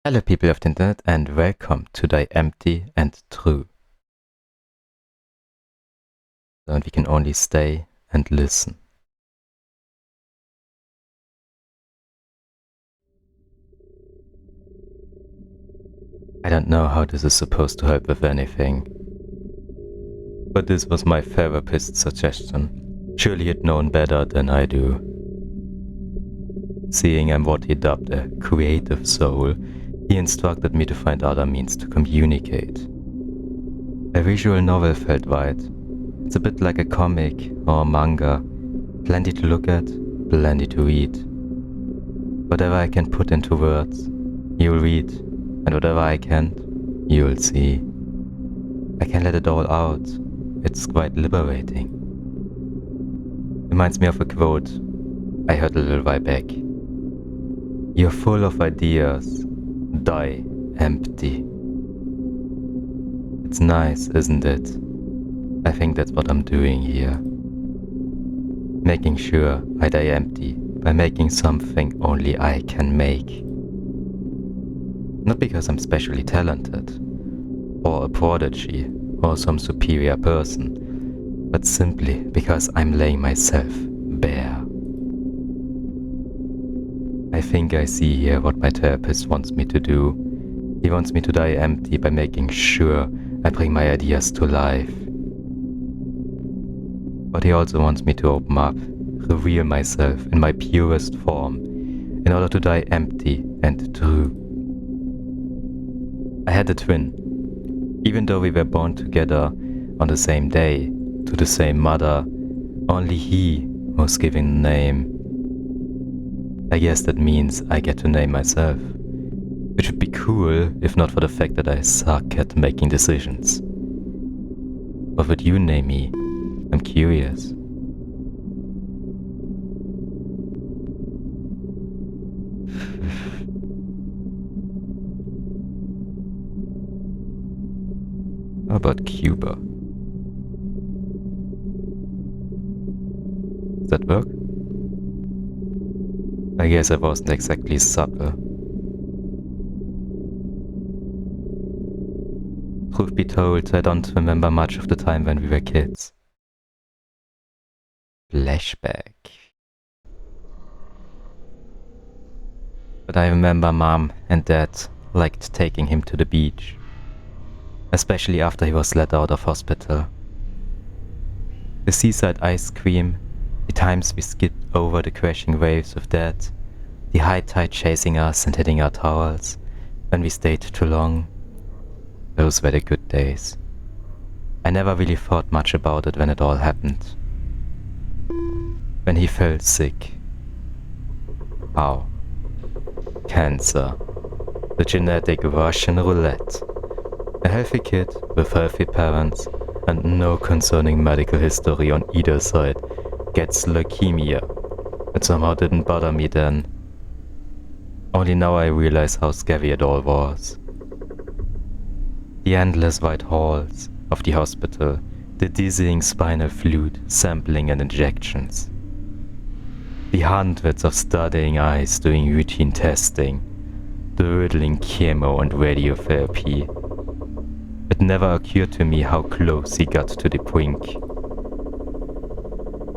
Hello people of the internet and welcome to Die Empty and True. And we can only stay and listen. I don't know how this is supposed to help with anything. But this was my therapist's suggestion. Surely he'd known better than I do. Seeing I'm what he dubbed a creative soul, he instructed me to find other means to communicate. A visual novel felt right. It's a bit like a comic or a manga. Plenty to look at, plenty to read. Whatever I can put into words, you'll read, and whatever I can't, you'll see. I can let it all out. It's quite liberating. Reminds me of a quote I heard a little while back. You're full of ideas. Die empty. It's nice, isn't it? I think that's what I'm doing here. Making sure I die empty by making something only I can make. Not because I'm specially talented, or a prodigy, or some superior person, but simply because I'm laying myself bare. I think I see here what my therapist wants me to do. He wants me to die empty by making sure I bring my ideas to life. But he also wants me to open up, reveal myself in my purest form, in order to die empty and true. I had a twin. Even though we were born together on the same day, to the same mother, only he was given the name. I guess that means I get to name myself, which would be cool if not for the fact that I suck at making decisions. What would you name me? I'm curious. How about Cuba? Does that work? I guess I wasn't exactly subtle. Truth be told, I don't remember much of the time when we were kids. Flashback. But I remember Mom and Dad liked taking him to the beach. Especially after he was let out of hospital. The seaside ice cream, the times we skipped over the crashing waves with Dad, the high tide chasing us and hitting our towels when we stayed too long. Those were the good days. I never really thought much about it when it all happened. When he fell sick. How? Cancer. The genetic Russian roulette. A healthy kid with healthy parents and no concerning medical history on either side gets leukemia. It somehow didn't bother me then. Only now I realize how scary it all was. The endless white halls of the hospital, the dizzying spinal fluid, sampling and injections. The hundreds of studying eyes doing routine testing, the riddling chemo and radiotherapy. It never occurred to me how close he got to the brink.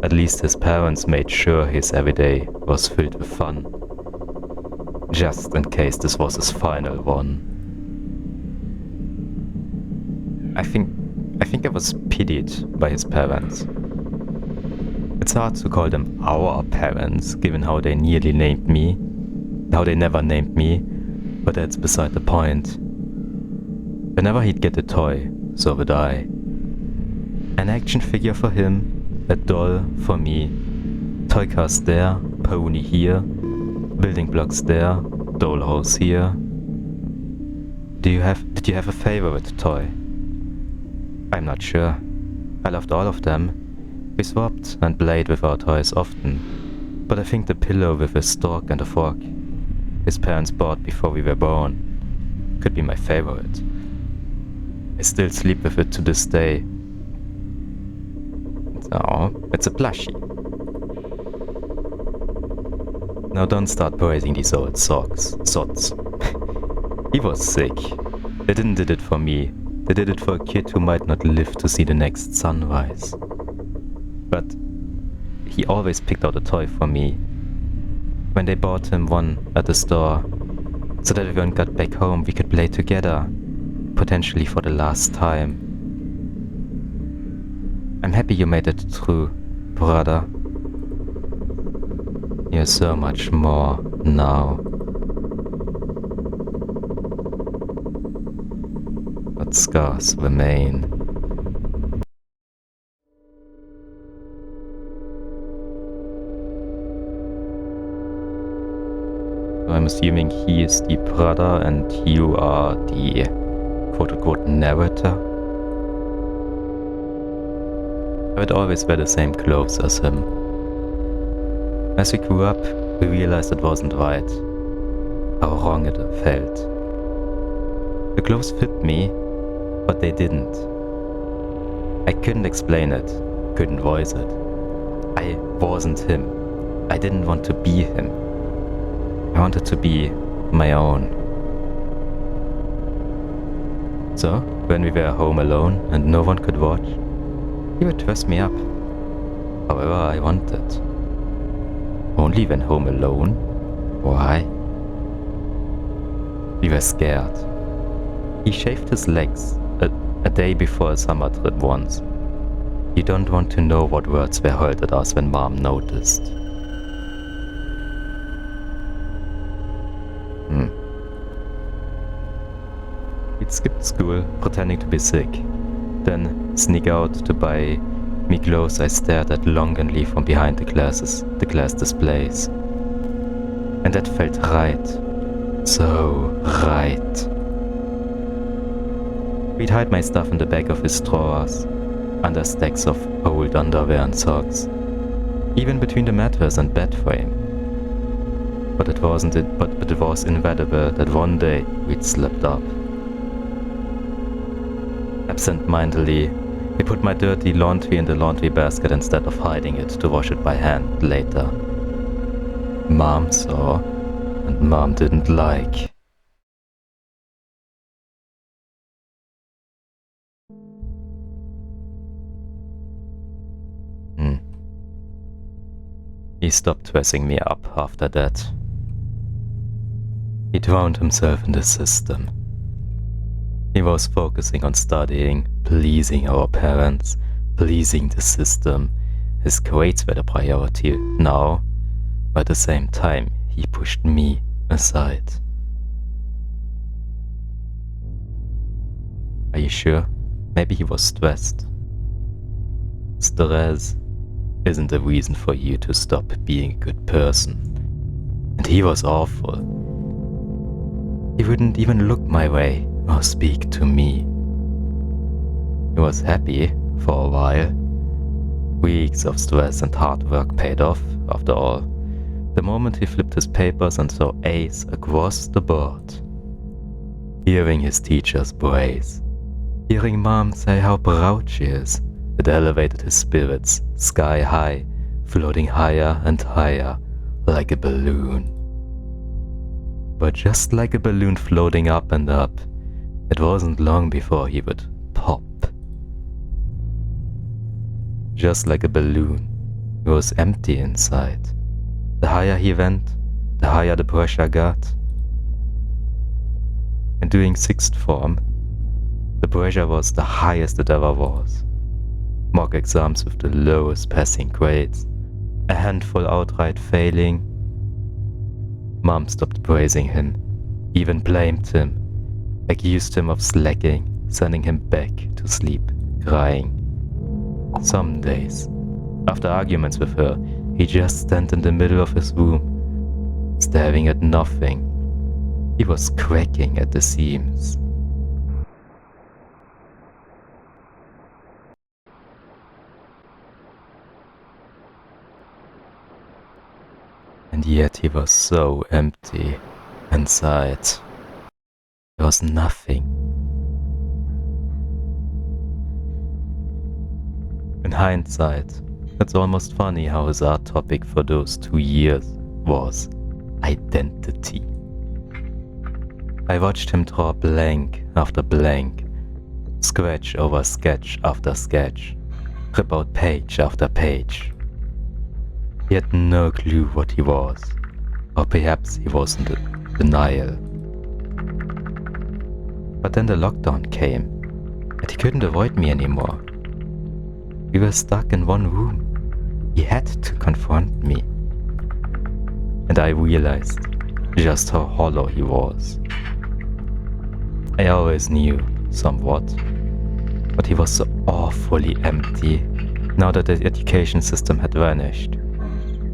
At least his parents made sure his everyday was filled with fun. Just in case this was his final one. I think I was pitied by his parents. It's hard to call them our parents, given how they nearly named me. How they never named me, but that's beside the point. Whenever he'd get a toy, so would I. An action figure for him, a doll for me. Toy cars there, pony here, building blocks there, dollhouse here. Did you have a favorite toy? I'm not sure. I loved all of them. We swapped and played with our toys often, but I think the pillow with a stork and a frog his parents bought before we were born could be my favorite. I still sleep with it to this day. Oh, it's a plushie. Now don't start praising these old sods. He was sick. They didn't did it for me. They did it for a kid who might not live to see the next sunrise. But he always picked out a toy for me. When they bought him one at the store, so that when we got back home we could play together, potentially for the last time. I'm happy you made it through, brother. You're so much more now. But scars remain. So I'm assuming he is the brother and you are the quote-unquote narrator. I would always wear the same clothes as him. As we grew up, we realized it wasn't right. How wrong it felt. The clothes fit me, but they didn't. I couldn't explain it, couldn't voice it. I wasn't him. I didn't want to be him. I wanted to be my own. So, when we were home alone and no one could watch, he would dress me up however I wanted. Only when home alone? Why? We were scared. He shaved his legs a day before a summer trip once. You don't want to know what words were hurled at us when Mom noticed. He'd skipped school, pretending to be sick, then sneak out to buy me clothes I stared at longingly from behind the glass displays. And that felt right. So right. We'd hide my stuff in the back of his drawers, under stacks of old underwear and socks, even between the mattress and bed frame. But it was inevitable that one day we'd slipped up. Absent-mindedly, he put my dirty laundry in the laundry basket instead of hiding it to wash it by hand later. Mom saw, and Mom didn't like. He stopped dressing me up after that. He drowned himself in the system. He was focusing on studying, pleasing our parents, pleasing the system. His grades were the priority now, but at the same time he pushed me aside. Are you sure? Maybe he was stressed. Stress isn't a reason for you to stop being a good person. And he was awful. He wouldn't even look my way or speak to me. He was happy for a while. Weeks of stress and hard work paid off, after all. The moment he flipped his papers and saw A's across the board. Hearing his teachers praise. Hearing Mom say how proud she is. It elevated his spirits, sky high, floating higher and higher, like a balloon. But just like a balloon floating up and up, it wasn't long before he would pop. Just like a balloon, he was empty inside. The higher he went, the higher the pressure got. And doing sixth form, the pressure was the highest it ever was. Mock exams with the lowest passing grades, a handful outright failing. Mom stopped praising him, even blamed him, accused him of slacking, sending him back to sleep, crying. Some days, after arguments with her, he'd just stand in the middle of his room, staring at nothing. He was cracking at the seams. And yet he was so empty inside. There was nothing. In hindsight, it's almost funny how his art topic for those 2 years was identity. I watched him draw blank after blank, sketch over sketch after sketch, rip out page after page. He had no clue what he was, or perhaps he was in denial. But then the lockdown came, and he couldn't avoid me anymore. We were stuck in one room. He had to confront me. And I realized just how hollow he was. I always knew, somewhat, but he was so awfully empty now that the education system had vanished.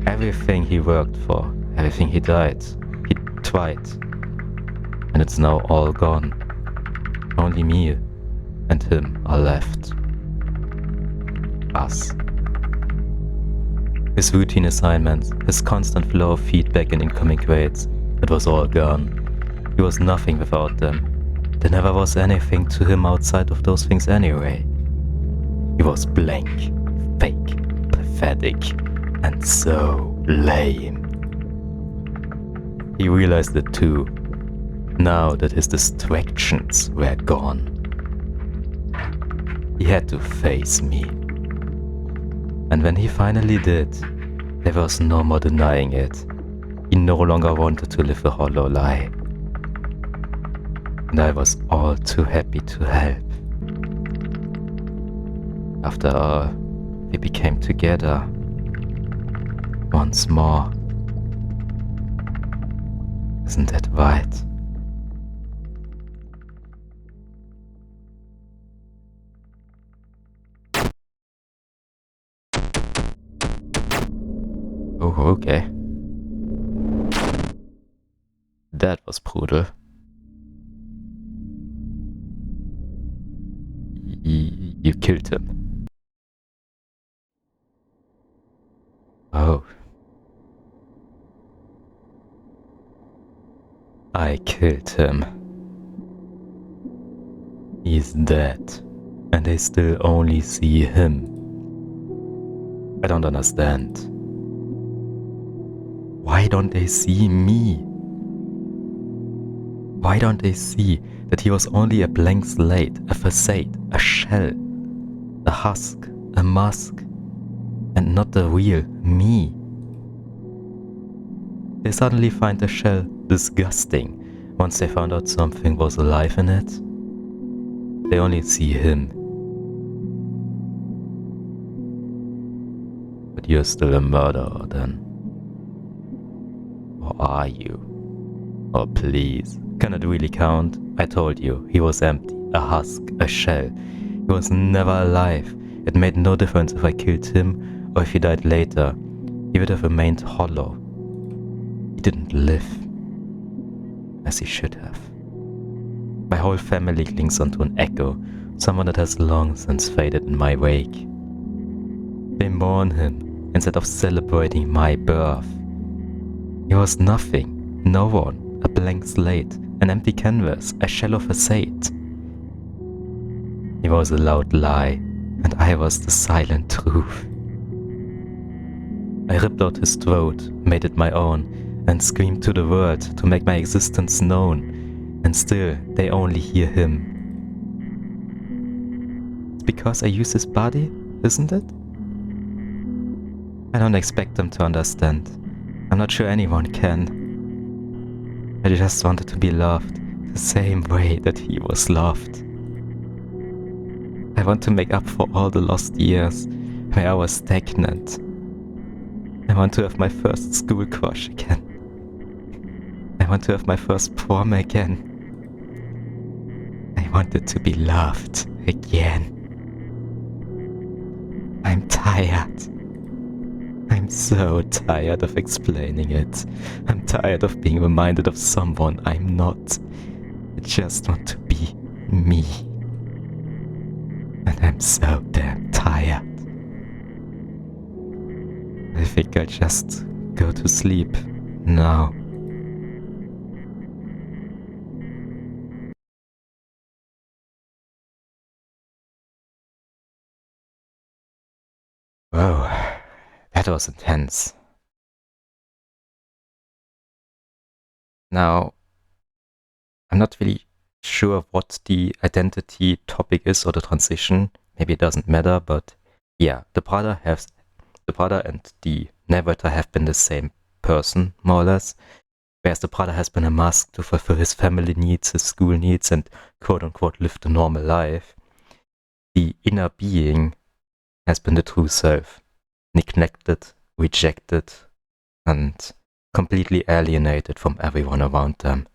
Everything he worked for, everything he tried, and it's now all gone. Only me and him are left. Us. His routine assignments, his constant flow of feedback and incoming grades, it was all gone. He was nothing without them. There never was anything to him outside of those things anyway. He was blank, fake, pathetic, and so lame. He realized it too, now that his distractions were gone. He had to face me. And when he finally did, there was no more denying it. He no longer wanted to live a hollow lie. And I was all too happy to help. After all, we became together. Once more. Isn't that right? Oh, okay. That was brutal. You killed him. Oh. I killed him. He's dead. And they still only see him. I don't understand. Why don't they see me? Why don't they see that he was only a blank slate, a facade, a shell, a husk, a mask, and not the real me? They suddenly find the shell disgusting once they found out something was alive in it. They only see him. But you're still a murderer then. Or are you? Oh please, can it really count? I told you, he was empty, a husk, a shell. He was never alive. It made no difference if I killed him or if he died later. He would have remained hollow. He didn't live as he should have. My whole family clings onto an echo, someone that has long since faded in my wake. They mourn him instead of celebrating my birth. He was nothing, no one, a blank slate, an empty canvas, a shallow facade. He was a loud lie, and I was the silent truth. I ripped out his throat, made it my own, and screamed to the world to make my existence known, and still they only hear him. It's because I use his body, isn't it? I don't expect them to understand. I'm not sure anyone can. I just wanted to be loved the same way that he was loved. I want to make up for all the lost years where I was stagnant. I want to have my first school crush again. I want to have my first prom again. I wanted to be loved again. I'm tired. I'm so tired of explaining it. I'm tired of being reminded of someone I'm not. I just want to be me. And I'm so damn tired. I think I'll just go to sleep now. Whoa, that was intense. Now, I'm not really sure what the identity topic is or the transition. Maybe it doesn't matter, but yeah, the brother and the narrator have been the same person, more or less. Whereas the brother has been a mask to fulfill his family needs, his school needs, and quote unquote live the normal life. The inner being has been the true self, neglected, rejected, and completely alienated from everyone around them.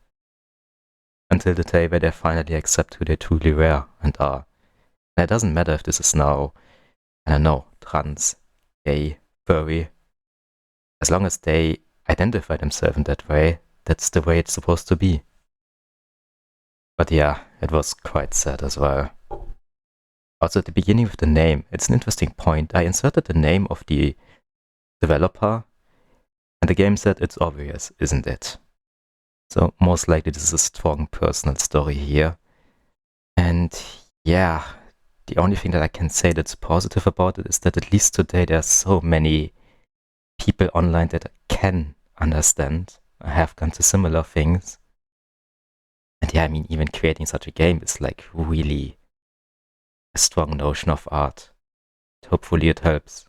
Until the day where they finally accept who they truly were and are. And it doesn't matter if this is now, I don't know, trans, gay, furry. As long as they identify themselves in that way, that's the way it's supposed to be. But yeah, it was quite sad as well. Also at the beginning with the name, it's an interesting point. I inserted the name of the developer, and the game said it's obvious, isn't it? So most likely this is a strong personal story here. And yeah, the only thing that I can say that's positive about it is that at least today there are so many people online that can understand, have gone to similar things. And yeah, I mean, even creating such a game is like really a strong notion of art. Hopefully it helps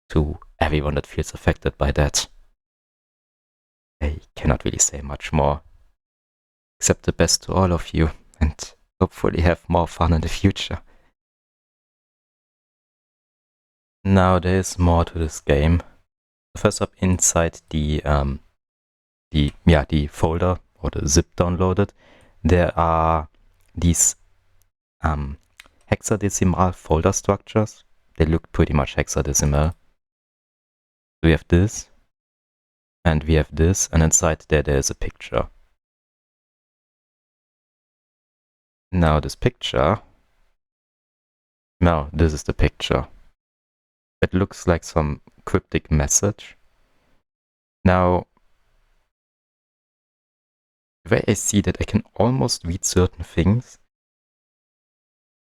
to everyone that feels affected by that. I cannot really say much more. Except the best to all of you, and hopefully have more fun in the future. Now there is more to this game. First up, inside the folder or the zip downloaded, there are these hexadecimal folder structures. They look pretty much hexadecimal. We have this, and we have this, and inside there's a picture. Now this picture, now this is the picture. It looks like some cryptic message. Now, the way I see that, I can almost read certain things.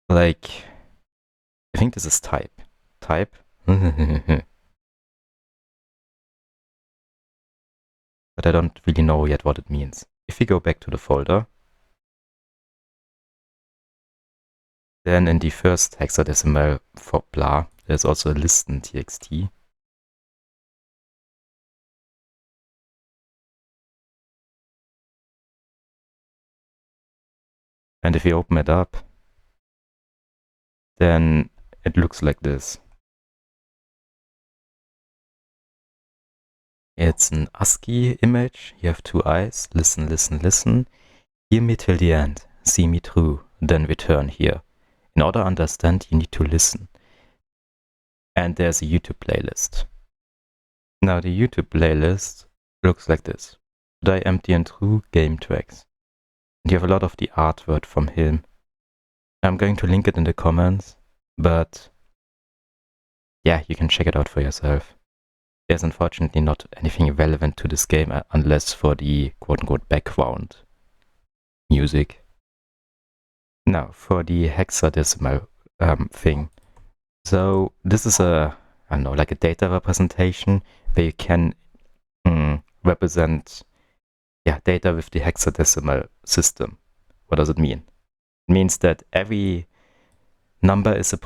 Like, I think this is type. Type. But I don't really know yet what it means. If we go back to the folder, then in the first hexadecimal for blah, there's also a listen.txt. And if we open it up, then it looks like this. It's an ASCII image. You have two eyes. Listen, listen, listen. Hear me till the end. See me through. Then return here. In order to understand, you need to listen. And there's a YouTube playlist. Now the YouTube playlist looks like this. Die Empty and True game tracks. And you have a lot of the artwork from him. I'm going to link it in the comments, but yeah, you can check it out for yourself. There's unfortunately not anything relevant to this game unless for the quote-unquote background music. Now, for the hexadecimal thing. So this is a, I don't know, like a data representation where you can represent data with the hexadecimal system. What does it mean? It means that every number is a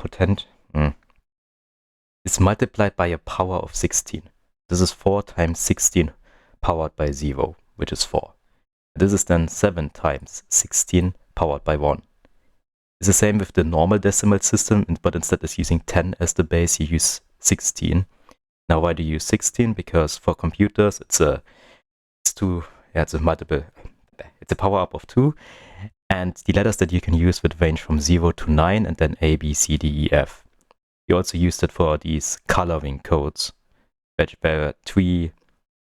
is multiplied by a power of 16. This is 4 times 16 powered by 0, which is 4. This is then 7 times 16 powered by 1. It's the same with the normal decimal system, but instead of using 10 as the base, you use 16. Now, why do you use 16? Because for computers, it's a power up of 2. And the letters that you can use would range from 0 to 9, and then A, B, C, D, E, F. You also used it for these coloring codes, which were 3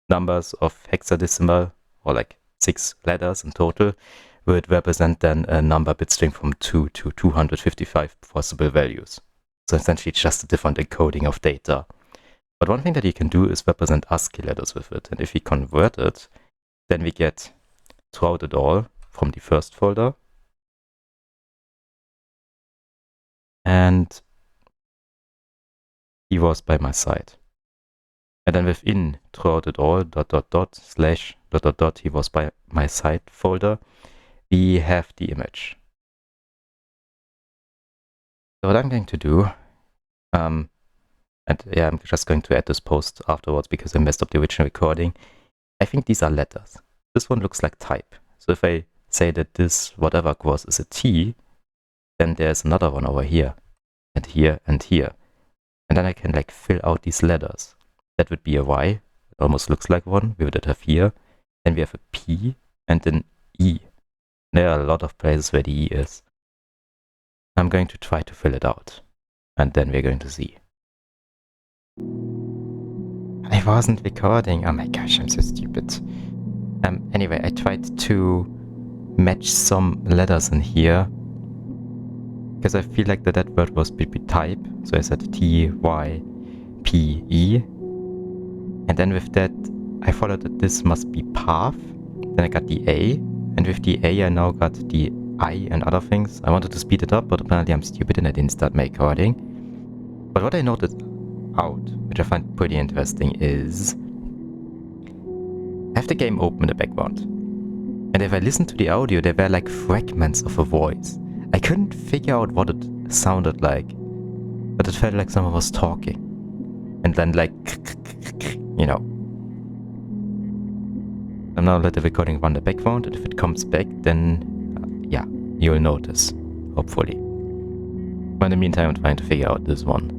numbers of hexadecimal, or like 6 letters in total, would represent then a number bit string from 2 to 255 possible values. So essentially it's just a different encoding of data. But one thing that you can do is represent ASCII letters with it. And if we convert it, then we get throughout it all from the first folder. And he was by my side. And then within throughout it all, // he was by my side folder, we have the image. So what I'm going to do, and yeah, I'm just going to add this post afterwards because I messed up the original recording. I think these are letters. This one looks like type. So if I say that this whatever was is a T, then there's another one over here, and here, and here. And then I can like fill out these letters. That would be a Y. It almost looks like one. We would have here. Then we have a P and an E. There are a lot of places where the E is. I'm going to try to fill it out. And then we're going to see. I wasn't recording. Oh my gosh, I'm so stupid. Anyway, I tried to match some letters in here. Because I feel like that word was type. So I said T, Y, P, E. And then with that, I followed that this must be path. Then I got the A. And with the A, I now got the I and other things. I wanted to speed it up, but apparently I'm stupid and I didn't start my recording. But what I noted out, which I find pretty interesting, is I have the game open in the background. And if I listen to the audio, there were like fragments of a voice. I couldn't figure out what it sounded like, but it felt like someone was talking. And then like, you know. I'm now let the recording run the background, and if it comes back, then yeah, you'll notice, hopefully. But in the meantime, I'm trying to figure out this one.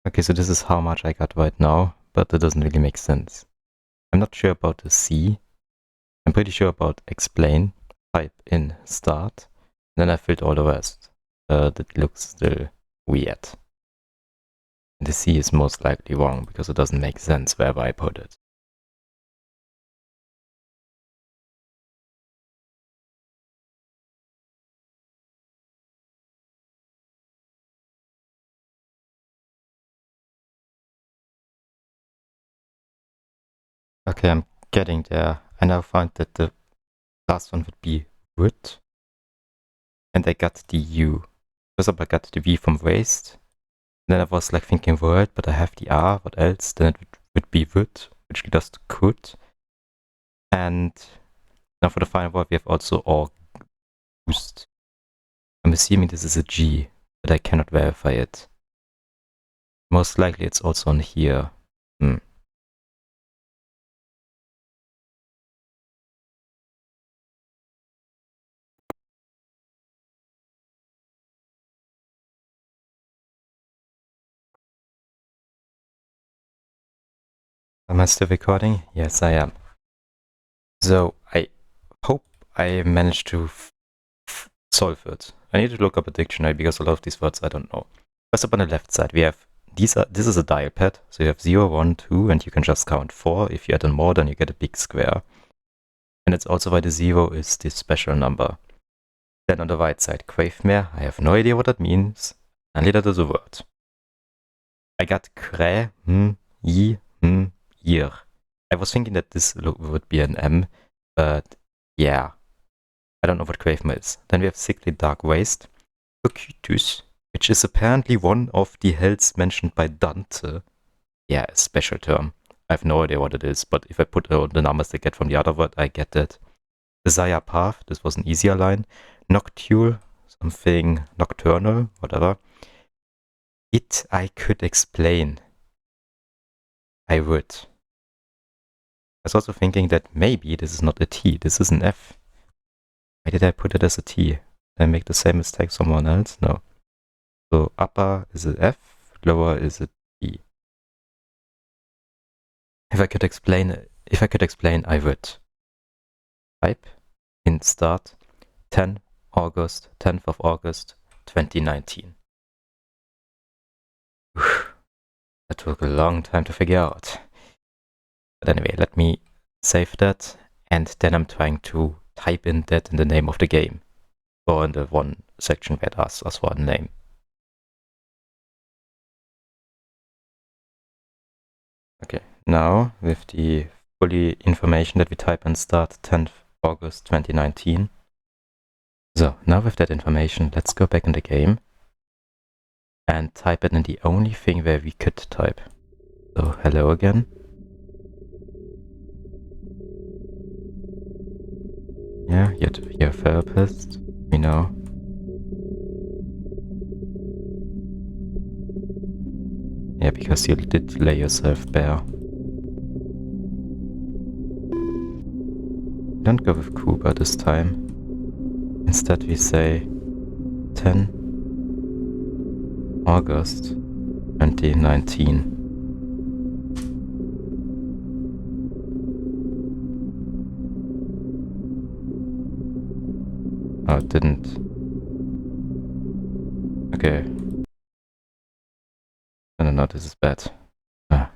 Okay, so this is how much I got right now, but that doesn't really make sense. I'm not sure about the C. I'm pretty sure about explain, type in, start. Then I filled all the rest. That looks still weird. And the C is most likely wrong because it doesn't make sense wherever I put it. Okay, I'm getting there. I now find that the last one would be wood. And I got the U. First up I got the V from waste. Then I was like thinking word, but I have the R, what else? Then it would be would, which just could. And now for the final word we have also August. I'm assuming this is a G, but I cannot verify it. Most likely it's also on here. Am I still recording? Yes, I am. So I hope I managed to solve it. I need to look up a dictionary because a lot of these words I don't know. First up on the left side we have this is a dial pad, so you have 0, 1, 2, and you can just count 4. If you add on more, then you get a big square. And it's also why the 0 is the special number. Then on the right side, Quavemare, I have no idea what that means. Only that is a word. I got kre, year. I was thinking that this would be an M, but yeah. I don't know what Quavemare is. Then we have Sickly Dark Waste. Locutus, which is apparently one of the hells mentioned by Dante. Yeah, a special term. I have no idea what it is, but if I put the numbers I get from the other word, I get that. Desire Path, this was an easier line. Noctule, something nocturnal, whatever. It I could explain. I would. I was also thinking that maybe this is not a T, this is an F. Why did I put it as a T? Did I make the same mistake someone else? No. So upper is a F, lower is a T. If I could explain, I would type in start 10th of August 2019. That took a long time to figure out. But anyway, let me save that, and then I'm trying to type in that in the name of the game, or in the one section where it asks us for a name. Okay, now with the fully information that we type in start 10th August 2019. So now with that information, let's go back in the game and type it in the only thing where we could type. So hello again. Yeah, you're a therapist, we know. Yeah, because you did lay yourself bare. Don't go with Kuba this time. Instead we say 10 August 2019. Oh, it didn't. Okay. No, this is bad. Ah.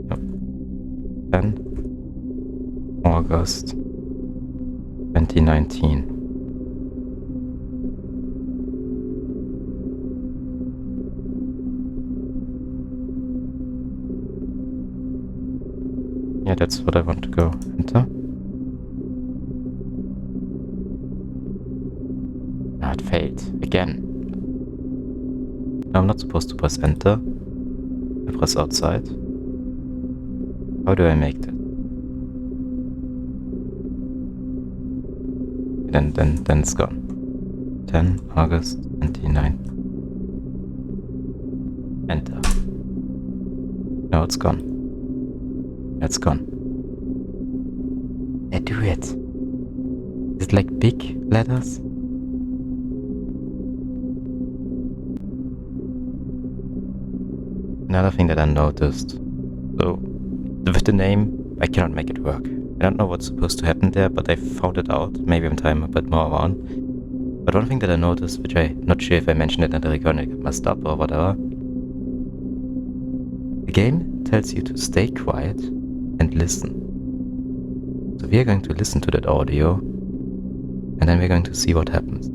No. 10 August 2019. Yeah, that's what I want to go. Enter. Ah, it failed. Again. No, I'm not supposed to press enter. I press outside. How do I make that? Then it's gone. 10 August 29. Enter. No, it's gone. It's gone. I do it. Is it like big letters? Another thing that I noticed. So, with the name, I cannot make it work. I don't know what's supposed to happen there, but I found it out. Maybe when time a bit more around. But one thing that I noticed, which I'm not sure if I mentioned it in the recording, I got messed up or whatever. The game tells you to stay quiet and listen. So we are going to listen to that audio, and then we're going to see what happens.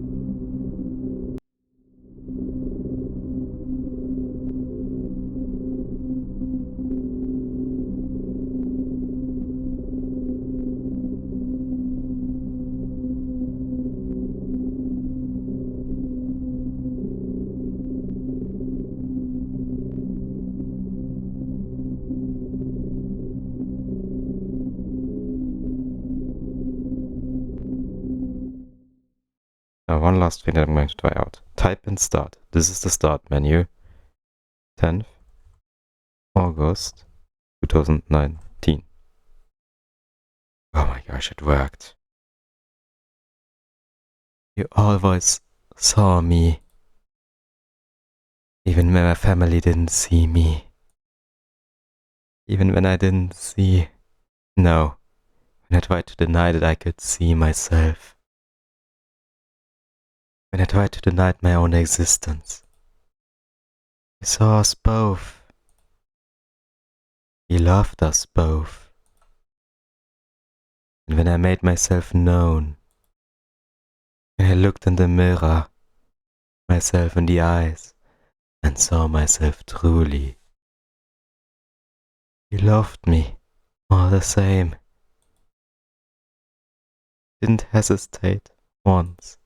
Now one last thing that I'm going to try out. Type in start. This is the start menu. 10th August 2019. Oh my gosh, it worked. You always saw me. Even when my family didn't see me. Even when I didn't see. No. When I tried to deny that I could see myself. When I tried to deny my own existence. You saw us both. You loved us both. And when I made myself known, when I looked in the mirror, myself in the eyes, and saw myself truly, you loved me all the same. Didn't hesitate once.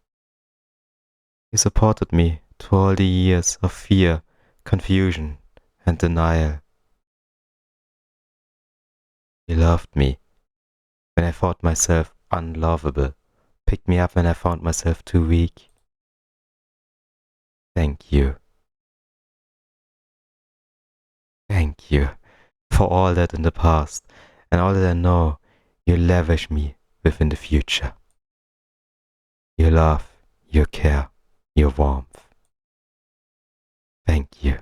You supported me through all the years of fear, confusion, and denial. You loved me when I thought myself unlovable, picked me up when I found myself too weak. Thank you. Thank you for all that in the past and all that I know you lavish me with in the future. your love, your care, your warmth. Thank you.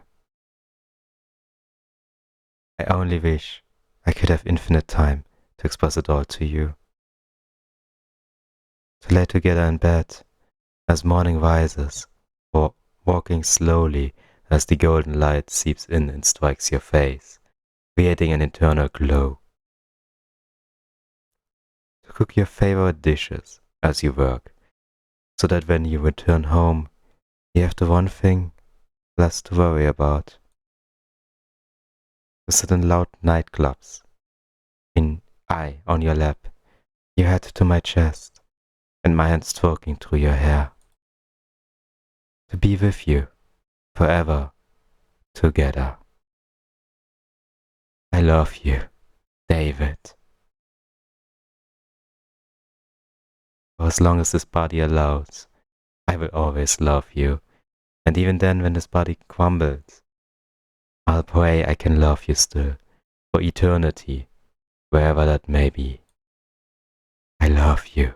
I only wish I could have infinite time to express it all to you. To lay together in bed as morning rises, or walking slowly as the golden light seeps in and strikes your face, creating an eternal glow. To cook your favorite dishes as you work, so that when you return home, you have the one thing less to worry about. To sit in loud nightclubs, in I on your lap, your head to my chest, and my hand stroking through your hair. To be with you, forever, together. I love you, David. For as long as this body allows, I will always love you. And even then, when this body crumbles, I'll pray I can love you still, for eternity, wherever that may be. I love you.